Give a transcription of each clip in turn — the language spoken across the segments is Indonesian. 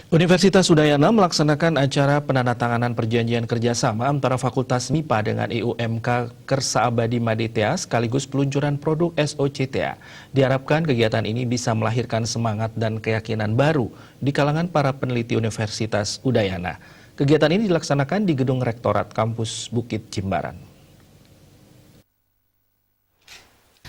Universitas Udayana melaksanakan acara penandatanganan perjanjian kerjasama antara Fakultas MIPA dengan IUMK Kersa Abadi Maditya sekaligus peluncuran produk SOCTA. Diharapkan kegiatan ini bisa melahirkan semangat dan keyakinan baru di kalangan para peneliti Universitas Udayana. Kegiatan ini dilaksanakan di Gedung Rektorat Kampus Bukit Jimbaran.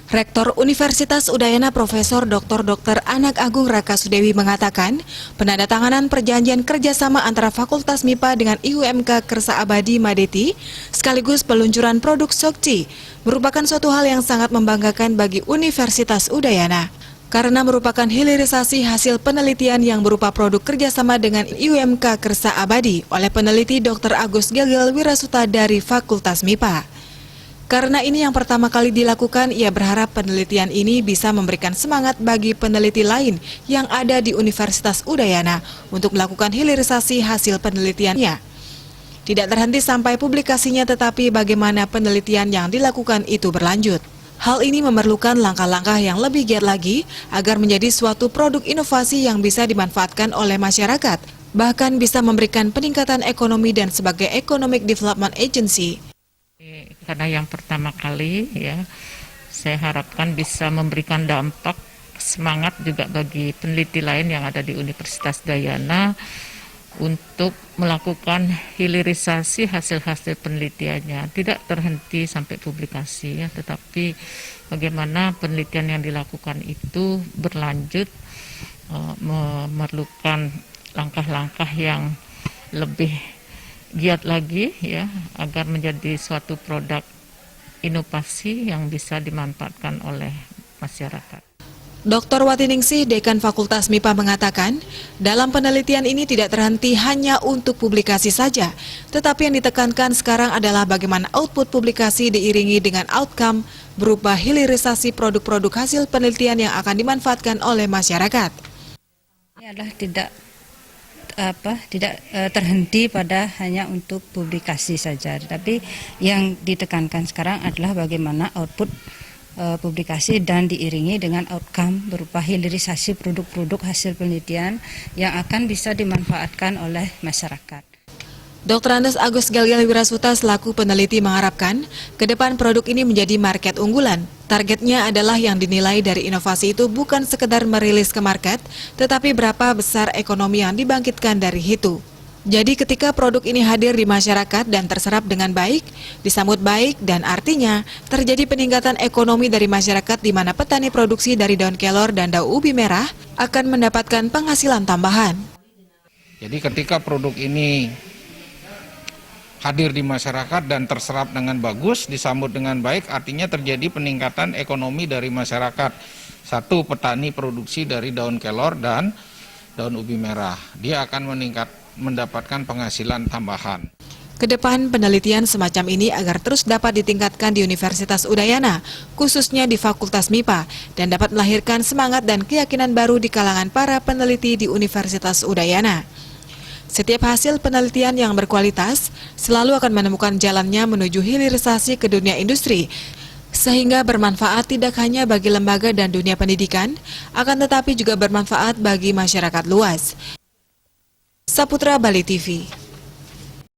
Rektor Universitas Udayana Profesor Dr. Anak Agung Rakasudewi mengatakan, penandatanganan perjanjian kerjasama antara Fakultas MIPA dengan IUMK Kersa Abadi Maditya sekaligus peluncuran produk SOCTA merupakan suatu hal yang sangat membanggakan bagi Universitas Udayana. Karena merupakan hilirisasi hasil penelitian yang berupa produk kerjasama dengan IUMK Kersa Abadi oleh peneliti Dr. Agus Gelgel Wirasuta dari Fakultas MIPA. Karena ini yang pertama kali dilakukan, ia berharap penelitian ini bisa memberikan semangat bagi peneliti lain yang ada di Universitas Udayana untuk melakukan hilirisasi hasil penelitiannya. Tidak terhenti sampai publikasinya, tetapi bagaimana penelitian yang dilakukan itu berlanjut. Hal ini memerlukan langkah-langkah yang lebih giat lagi agar menjadi suatu produk inovasi yang bisa dimanfaatkan oleh masyarakat, bahkan bisa memberikan peningkatan ekonomi dan sebagai Economic Development Agency. Karena yang pertama kali ya, saya harapkan bisa memberikan dampak semangat juga bagi peneliti lain yang ada di Universitas Udayana untuk melakukan hilirisasi hasil-hasil penelitiannya, tidak terhenti sampai publikasi ya, tetapi bagaimana penelitian yang dilakukan itu berlanjut, memerlukan langkah-langkah yang lebih giat lagi ya, agar menjadi suatu produk inovasi yang bisa dimanfaatkan oleh masyarakat. Dr. Watiningsih, Dekan Fakultas MIPA mengatakan, dalam penelitian ini tidak terhenti hanya untuk publikasi saja, tetapi yang ditekankan sekarang adalah bagaimana output publikasi diiringi dengan outcome berupa hilirisasi produk-produk hasil penelitian yang akan dimanfaatkan oleh masyarakat. Ini adalah tidak terhenti pada hanya untuk publikasi saja, tetapi yang ditekankan sekarang adalah bagaimana output publikasi dan diiringi dengan outcome berupa hilirisasi produk-produk hasil penelitian yang akan bisa dimanfaatkan oleh masyarakat. Dr. Agus Gelgel Wirasuta selaku peneliti mengharapkan ke depan produk ini menjadi market unggulan. Targetnya adalah yang dinilai dari inovasi itu bukan sekedar merilis ke market, tetapi berapa besar ekonomi yang dibangkitkan dari itu. Jadi ketika produk ini hadir di masyarakat dan terserap dengan baik, disambut baik, dan artinya terjadi peningkatan ekonomi dari masyarakat di mana petani produksi dari daun kelor dan daun ubi merah akan mendapatkan penghasilan tambahan. Jadi ketika produk ini hadir di masyarakat dan terserap dengan bagus, disambut dengan baik, artinya terjadi peningkatan ekonomi dari masyarakat. Satu, petani produksi dari daun kelor dan daun ubi merah, dia akan mendapatkan penghasilan tambahan. Kedepan penelitian semacam ini agar terus dapat ditingkatkan di Universitas Udayana, khususnya di Fakultas MIPA, dan dapat melahirkan semangat dan keyakinan baru di kalangan para peneliti di Universitas Udayana. Setiap hasil penelitian yang berkualitas selalu akan menemukan jalannya menuju hilirisasi ke dunia industri, sehingga bermanfaat tidak hanya bagi lembaga dan dunia pendidikan, akan tetapi juga bermanfaat bagi masyarakat luas. Saputra Bali TV.